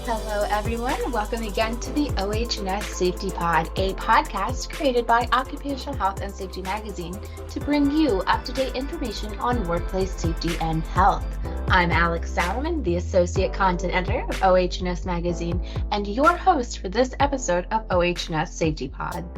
Hello, everyone. Welcome again to the OH&S SafetyPod, a podcast created by Occupational Health and Safety Magazine to bring you up-to-date information on workplace safety and health. I'm Alex Saurman, the Associate Content Editor of OH&S Magazine, and your host for this episode of OH&S SafetyPod.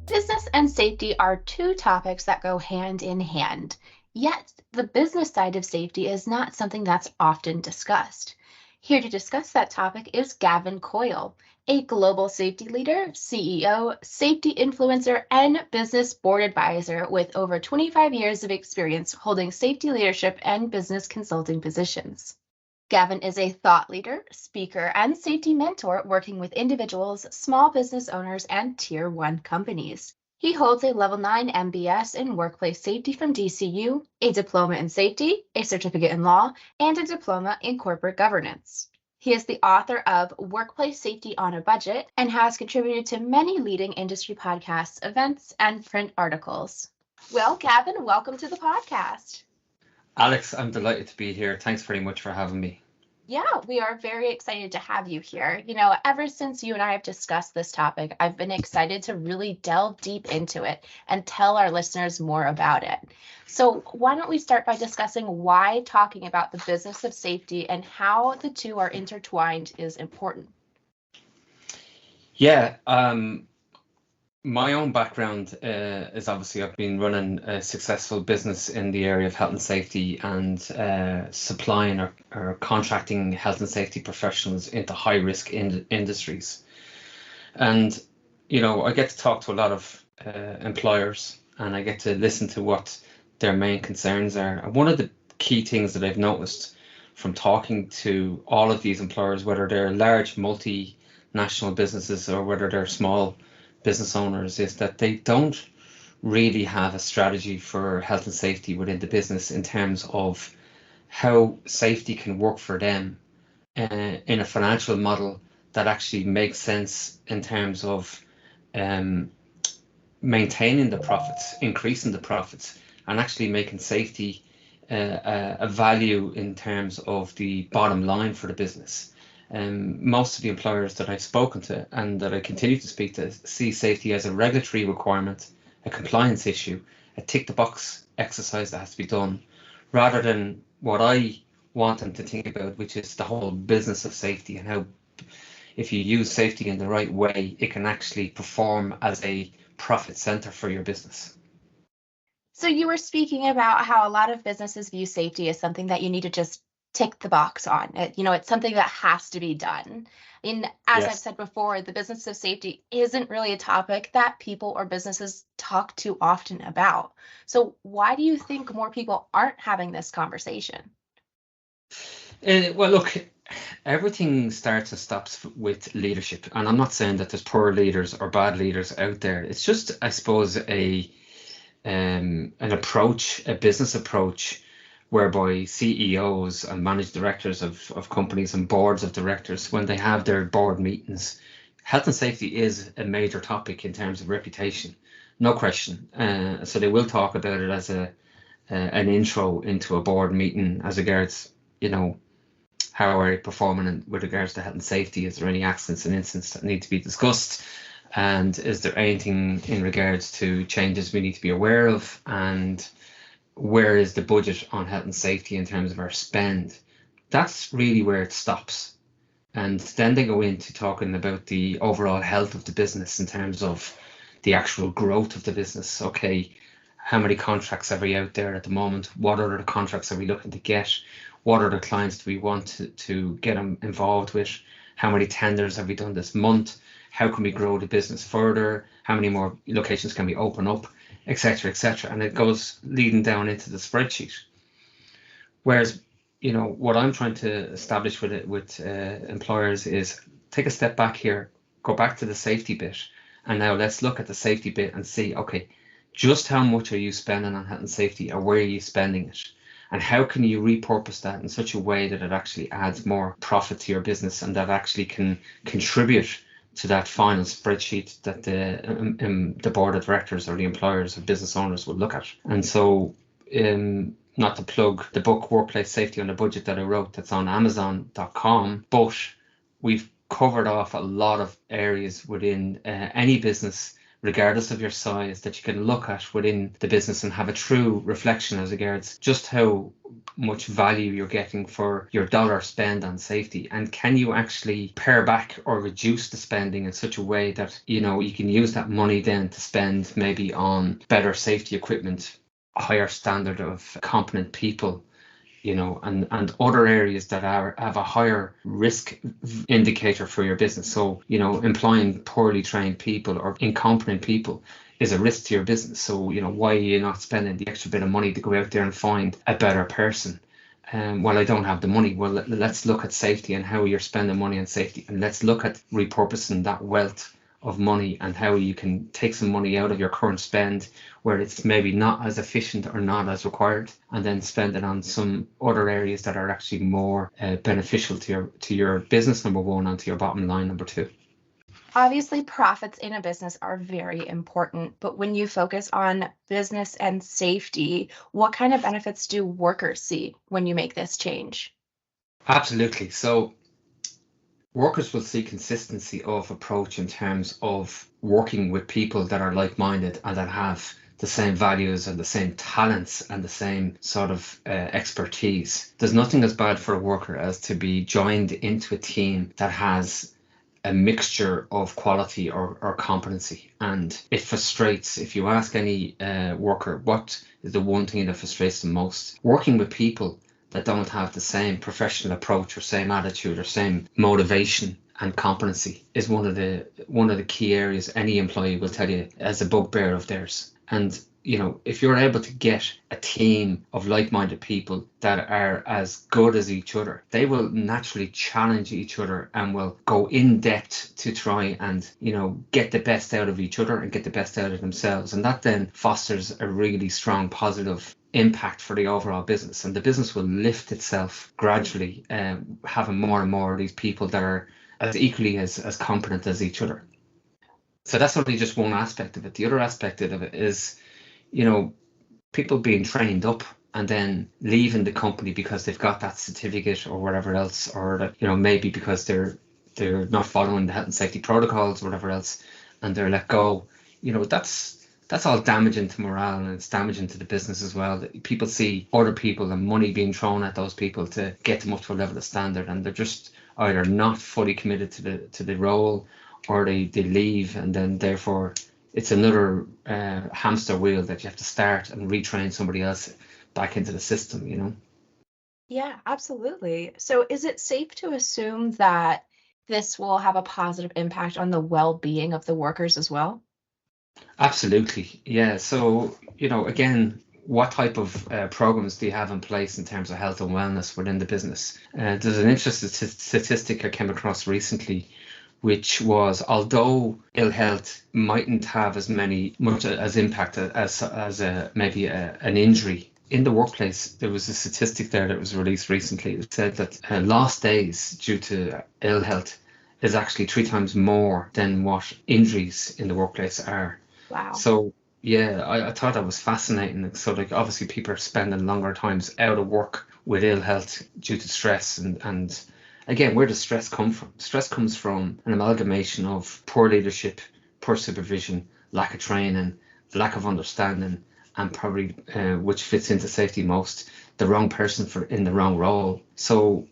Business and safety are two topics that go hand in hand, yet the business side of safety is not something that's often discussed. Here to discuss that topic is Gavin Coyle, a global safety leader, CEO, safety influencer, and business board advisor with over 25 years of experience holding safety leadership and business consulting positions. Gavin is a thought leader, speaker, and safety mentor working with individuals, small business owners, and Tier 1 companies. He holds a Level 9 MBS in Workplace Safety from DCU, a diploma in safety, a certificate in law, and a diploma in corporate governance. He is the author of Workplace Safety on a Budget and has contributed to many leading industry podcasts, events, and print articles. Well, Gavin, welcome to the podcast. Alex, I'm delighted to be here. Thanks very much for having me. Yeah, we are very excited to have you here. Ever since you and I have discussed this topic, I've been excited to really delve deep into it and tell our listeners more about it. So why don't we start by discussing why talking about the business of safety and how the two are intertwined is important? Yeah, my own background is obviously I've been running a successful business in the area of health and safety and supplying or contracting health and safety professionals into high risk industries. And, I get to talk to a lot of employers and I get to listen to what their main concerns are. And one of the key things that I've noticed from talking to all of these employers, whether they're large multinational businesses or whether they're small business owners, is that they don't really have a strategy for health and safety within the business in terms of how safety can work for them in a financial model that actually makes sense in terms of maintaining the profits, increasing the profits, and actually making safety a value in terms of the bottom line for the business. Most of the employers that I've spoken to and that I continue to speak to see safety as a regulatory requirement, a compliance issue, a tick the box exercise that has to be done, rather than what I want them to think about, which is the whole business of safety and how if you use safety in the right way, it can actually perform as a profit center for your business. So you were speaking about how a lot of businesses view safety as something that you need to just tick the box on. It's something that has to be done. And as Yes. I've said before, the business of safety isn't really a topic that people or businesses talk too often about. So why do you think more people aren't having this conversation? Well, look, everything starts and stops with leadership. And I'm not saying that there's poor leaders or bad leaders out there. It's just, I suppose, an approach, a business approach, whereby CEOs and managing directors of companies and boards of directors, when they have their board meetings, health and safety is a major topic in terms of reputation, no question. So they will talk about it as an intro into a board meeting as regards, how are you performing with regards to health and safety? Is there any accidents and incidents that need to be discussed? And is there anything in regards to changes we need to be aware of? And where is the budget on health and safety in terms of our spend? That's really where it stops. And then they go into talking about the overall health of the business in terms of the actual growth of the business. Okay, how many contracts are we out there at the moment? What other contracts are we looking to get? What other clients do we want to get them involved with? How many tenders have we done this month? How can we grow the business further? How many more locations can we open up? Etc., etc. And it goes leading down into the spreadsheet. Whereas, what I'm trying to establish with employers is take a step back here, go back to the safety bit, and now let's look at the safety bit and see, okay, just how much are you spending on health and safety, or where are you spending it? And how can you repurpose that in such a way that it actually adds more profit to your business and that actually can contribute to that final spreadsheet that the board of directors or the employers or business owners would look at. And so not to plug the book Workplace Safety on a Budget that I wrote that's on Amazon.com, but we've covered off a lot of areas within any business, regardless of your size, that you can look at within the business and have a true reflection as regards just how much value you're getting for your dollar spend on safety, and can you actually pare back or reduce the spending in such a way that you can use that money then to spend maybe on better safety equipment, a higher standard of competent people, and other areas that have a higher risk indicator for your business. So, employing poorly trained people or incompetent people is a risk to your business. So, why are you not spending the extra bit of money to go out there and find a better person? Well, I don't have the money. Well, let's look at safety and how you're spending money on safety, and let's look at repurposing that wealth of money and how you can take some money out of your current spend where it's maybe not as efficient or not as required, and then spend it on some other areas that are actually more beneficial to your business, number one, and to your bottom line, number two. Obviously, profits in a business are very important, but when you focus on business and safety, what kind of benefits do workers see when you make this change? Absolutely. So workers will see consistency of approach in terms of working with people that are like-minded and that have the same values and the same talents and the same sort of expertise. There's nothing as bad for a worker as to be joined into a team that has a mixture of quality or competency, and it frustrates. If you ask any worker what is the one thing that frustrates them most, working with people that don't have the same professional approach or same attitude or same motivation and competency is one of the key areas any employee will tell you as a bugbear of theirs. And if you're able to get a team of like-minded people that are as good as each other, they will naturally challenge each other and will go in depth to try and get the best out of each other and get the best out of themselves, and that then fosters a really strong positive impact for the overall business, and the business will lift itself gradually, having more and more of these people that are as equally as competent as each other. So that's only just one aspect of it. The other aspect of it is people being trained up and then leaving the company because they've got that certificate or whatever else, or that maybe because they're not following the health and safety protocols or whatever else, and they're let go. That's all damaging to morale, and it's damaging to the business as well. That people see other people and money being thrown at those people to get them up to a level of standard, and they're just either not fully committed to the role, or they leave, and then therefore it's another hamster wheel that you have to start and retrain somebody else back into the system. Yeah, absolutely. So is it safe to assume that this will have a positive impact on the well-being of the workers as well? Absolutely. Yeah. So, again, what type of programs do you have in place in terms of health and wellness within the business? There's an interesting statistic I came across recently, which was, although ill health mightn't have as much as impact as maybe an injury in the workplace, there was a statistic there that was released recently that said that lost days due to ill health is actually 3 times more than what injuries in the workplace are. Wow. So yeah, I thought that was fascinating. So obviously people are spending longer times out of work with ill health due to stress, and again, where does stress come from? Stress comes from an amalgamation of poor leadership, poor supervision, lack of training, lack of understanding, and probably which fits into safety most, the wrong person in the wrong role. So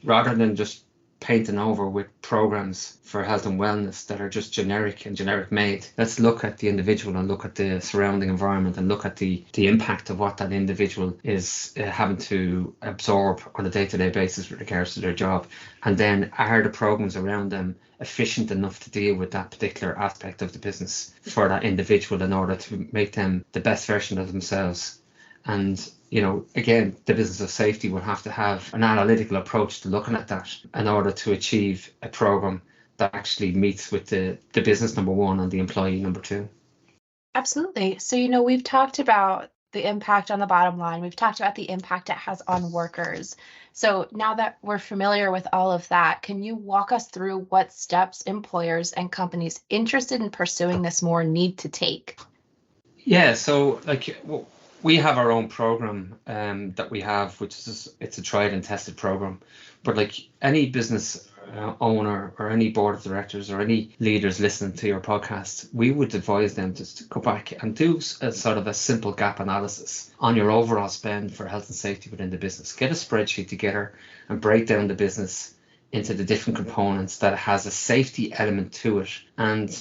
rather than just painting over with programs for health and wellness that are just generic made, let's look at the individual and look at the surrounding environment and look at the impact of what that individual is having to absorb on a day-to-day basis with regards to their job, and then are the programs around them efficient enough to deal with that particular aspect of the business for that individual in order to make them the best version of themselves. And again, the business of safety will have to have an analytical approach to looking at that in order to achieve a program that actually meets with the business, number one, and the employee, number two. Absolutely. So, we've talked about the impact on the bottom line. We've talked about the impact it has on workers. So now that we're familiar with all of that, can you walk us through what steps employers and companies interested in pursuing this more need to take? Yeah, so We have our own program that we have, which is it's a tried and tested program. But like any business owner or any board of directors or any leaders listening to your podcast, we would advise them to go back and do a sort of a simple gap analysis on your overall spend for health and safety within the business. Get a spreadsheet together and break down the business into the different components that has a safety element to it, and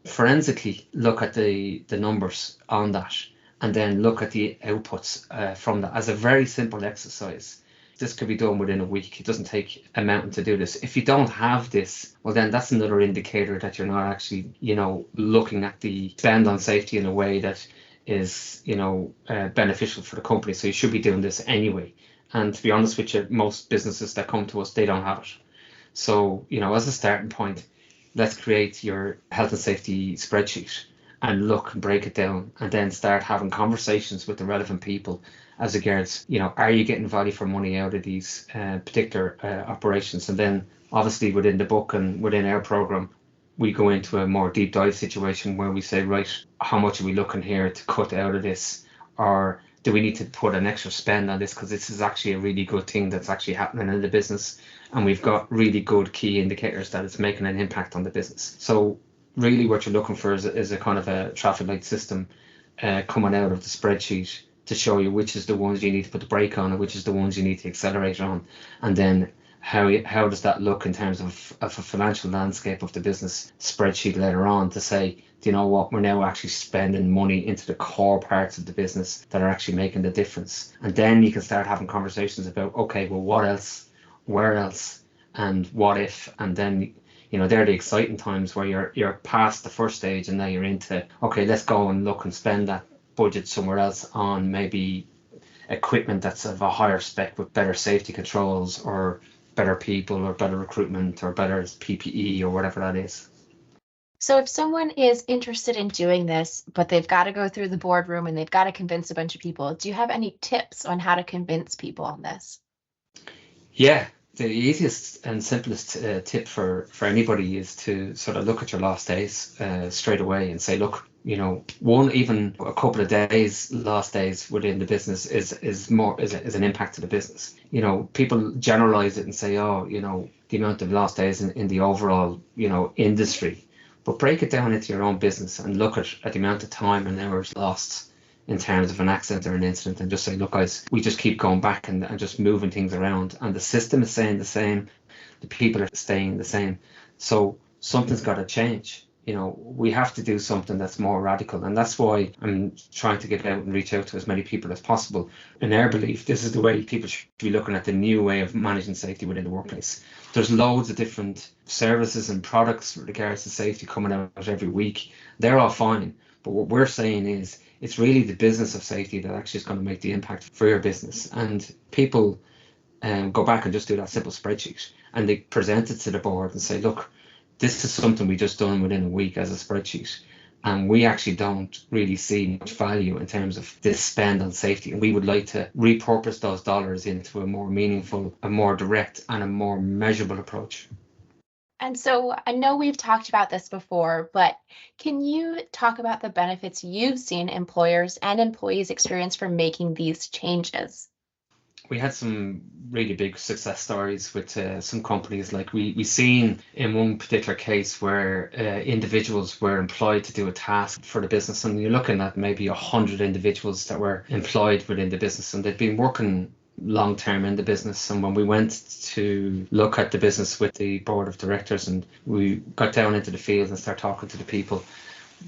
forensically look at the numbers on that, and then look at the outputs from that as a very simple exercise. This could be done within a week. It doesn't take a mountain to do this. If you don't have this, well, then that's another indicator that you're not actually, looking at the spend on safety in a way that is, beneficial for the company. So you should be doing this anyway. And to be honest with you, most businesses that come to us, they don't have it. So, as a starting point, let's create your health and safety spreadsheet and look and break it down, and then start having conversations with the relevant people as regards, are you getting value for money out of these particular operations? And then obviously within the book and within our program, we go into a more deep dive situation where we say, right, how much are we looking here to cut out of this? Or do we need to put an extra spend on this because this is actually a really good thing that's actually happening in the business, and we've got really good key indicators that it's making an impact on the business. So really what you're looking for is a kind of a traffic light system coming out of the spreadsheet to show you which is the ones you need to put the brake on and which is the ones you need to accelerate on, and then how does that look in terms of a financial landscape of the business spreadsheet later on to say, do you know what, we're now actually spending money into the core parts of the business that are actually making the difference. And then you can start having conversations about, okay, well, what else, where else, and what if. And then they're the exciting times where you're past the first stage and now you're into, okay, let's go and look and spend that budget somewhere else on maybe equipment that's of a higher spec with better safety controls or better people or better recruitment or better PPE or whatever that is. So if someone is interested in doing this, but they've got to go through the boardroom and they've got to convince a bunch of people, do you have any tips on how to convince people on this? Yeah, the easiest and simplest tip for anybody is to sort of look at your lost days straight away and say, look, even a couple of days, lost days within the business is an impact to the business. People generalize it and say, oh, the amount of lost days in the overall, industry, but break it down into your own business and look at the amount of time and hours lost in terms of an accident or an incident, and just say, look, guys, we just keep going back and just moving things around, and the system is staying the same, the people are staying the same. So something's got to change. We have to do something that's more radical, and that's why I'm trying to get out and reach out to as many people as possible. In our belief, this is the way people should be looking at the new way of managing safety within the workplace. There's loads of different services and products with regards to safety coming out every week. They're all fine, but what we're saying is it's really the business of safety that actually is going to make the impact for your business. And people go back and just do that simple spreadsheet, and they present it to the board and say, look, this is something we just done within a week as a spreadsheet, and we actually don't really see much value in terms of this spend on safety, and we would like to repurpose those dollars into a more meaningful, a more direct, and a more measurable approach. And so I know we've talked about this before, but can you talk about the benefits you've seen employers and employees experience from making these changes? We had some really big success stories with some companies. Like we seen in one particular case where individuals were employed to do a task for the business, and you're looking at maybe 100 individuals that were employed within the business, and they'd been working long term in the business. And when we went to look at the business with the board of directors and we got down into the field and start talking to the people,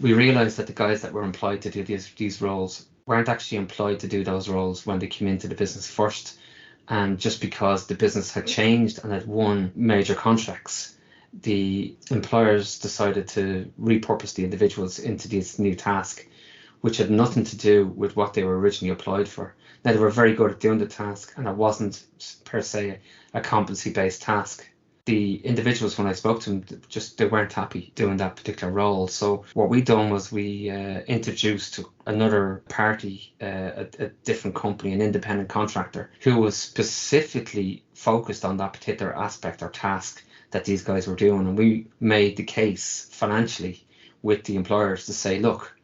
we realized that the guys that were employed to do these roles weren't actually employed to do those roles when they came into the business first. And just because the business had changed and had won major contracts, the employers decided to repurpose the individuals into this new task, which had nothing to do with what they were originally employed for. Now, they were very good at doing the task, and it wasn't per se a competency-based task. The individuals, when I spoke to them, they weren't happy doing that particular role. So what we done was we introduced another party, a different company, an independent contractor, who was specifically focused on that particular aspect or task that these guys were doing. And we made the case financially with the employers to say, look,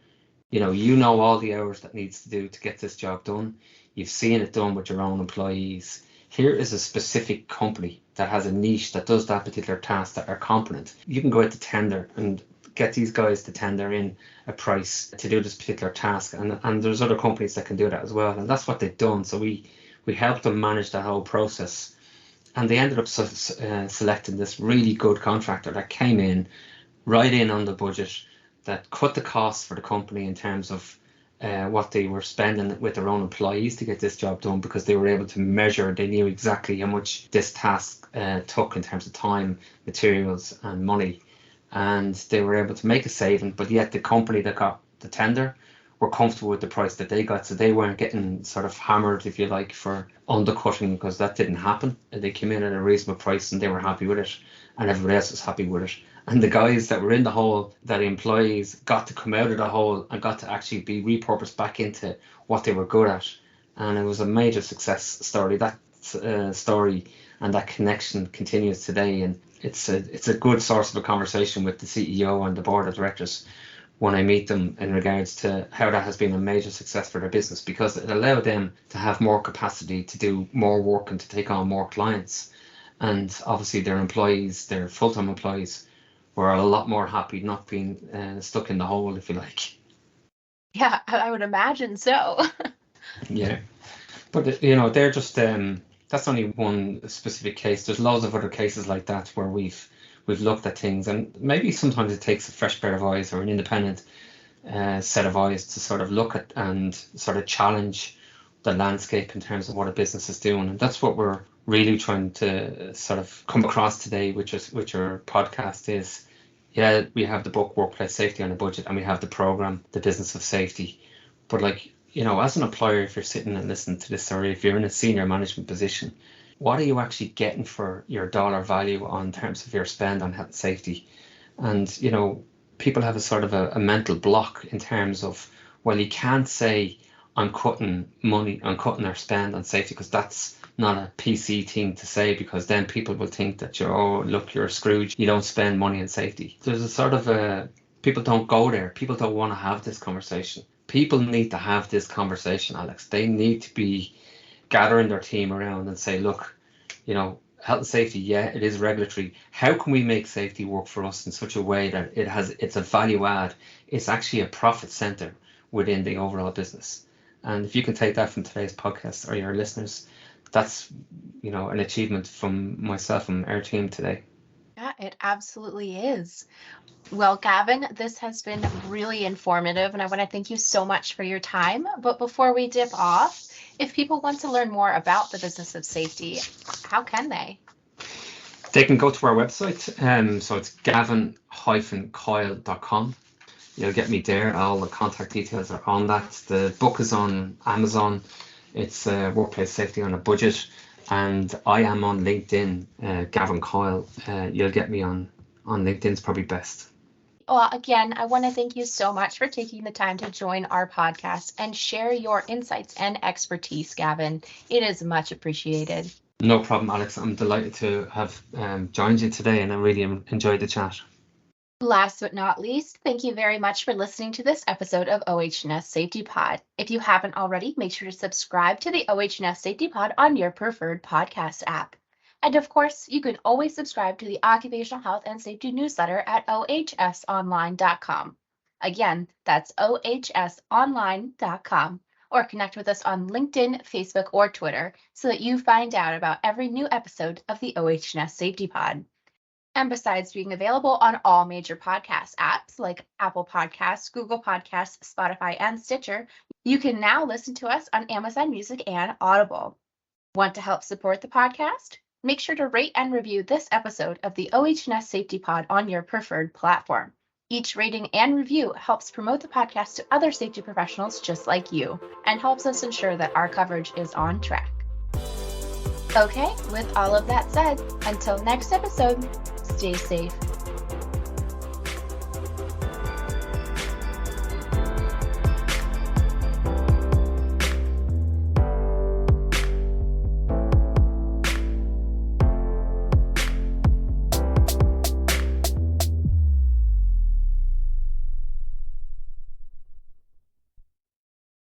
You know all the hours that needs to do to get this job done. You've seen it done with your own employees. Here is a specific company that has a niche that does that particular task that are competent. You can go out to tender and get these guys to tender in a price to do this particular task. And there's other companies that can do that as well. And that's what they've done. So we helped them manage that whole process. And they ended up selecting this really good contractor that came in right in on the budget, that cut the costs for the company in terms of what they were spending with their own employees to get this job done, because they were able to measure. They knew exactly how much this task took in terms of time, materials and money, and they were able to make a saving. But yet the company that got the tender were comfortable with the price that they got, so they weren't getting sort of hammered, if you like, for undercutting, because that didn't happen. They came in at a reasonable price and they were happy with it, and everybody else was happy with it. And the guys that were in the hole, that employees, got to come out of the hole and got to actually be repurposed back into what they were good at. And it was a major success story. That story and that connection continues today, and it's a good source of a conversation with the CEO and the board of directors when I meet them in regards to how that has been a major success for their business, because it allowed them to have more capacity to do more work and to take on more clients. And obviously their employees, their full-time employees, were a lot more happy not being stuck in the hole, if you like. Yeah, I would imagine so. Yeah, but they're just that's only one specific case. There's loads of other cases like that where we've looked at things, and maybe sometimes it takes a fresh pair of eyes or an independent set of eyes to sort of look at and sort of challenge the landscape in terms of what a business is doing. And that's what we're really trying to sort of come across today, which our podcast is. Yeah, we have the book Workplace Safety on a Budget, and we have the program The Business of Safety. But as an employer, if you're sitting and listening to this, or if you're in a senior management position, what are you actually getting for your dollar value on terms of your spend on health and safety? And people have a sort of a mental block in terms of, well, you can't say I'm cutting money, I'm cutting our spend on safety, because that's not a PC thing to say, because then people will think that you're a Scrooge, you don't spend money on safety. There's a sort of people don't go there. People don't want to have this conversation. People need to have this conversation, Alex. They need to be gathering their team around and say, look, health and safety, yeah, it is regulatory. How can we make safety work for us in such a way that it's a value add? It's actually a profit center within the overall business. And if you can take that from today's podcast, or your listeners, that's an achievement from myself and our team today. Yeah, it absolutely is. Well, Gavin, this has been really informative, and I want to thank you so much for your time. But before we dip off, if people want to learn more about the business of safety, how can they? They can go to our website. So it's gavin-coyle.com. You'll get me there. All the contact details are on that. The book is on Amazon. It's Workplace Safety on a Budget. And I am on LinkedIn, Gavin Coyle. You'll get me on LinkedIn. It's probably best. Well, again, I want to thank you so much for taking the time to join our podcast and share your insights and expertise, Gavin. It is much appreciated. No problem, Alex. I'm delighted to have joined you today, and I really enjoyed the chat. Last but not least, thank you very much for listening to this episode of OH&S Safety Pod. If you haven't already, make sure to subscribe to the OH&S Safety Pod on your preferred podcast app. And of course, you can always subscribe to the Occupational Health and Safety newsletter at OHSonline.com. Again, that's OHSonline.com. Or connect with us on LinkedIn, Facebook, or Twitter so that you find out about every new episode of the OH&S Safety Pod. And besides being available on all major podcast apps like Apple Podcasts, Google Podcasts, Spotify, and Stitcher, you can now listen to us on Amazon Music and Audible. Want to help support the podcast? Make sure to rate and review this episode of the OH&S Safety Pod on your preferred platform. Each rating and review helps promote the podcast to other safety professionals just like you, and helps us ensure that our coverage is on track. Okay, with all of that said, until next episode, stay safe.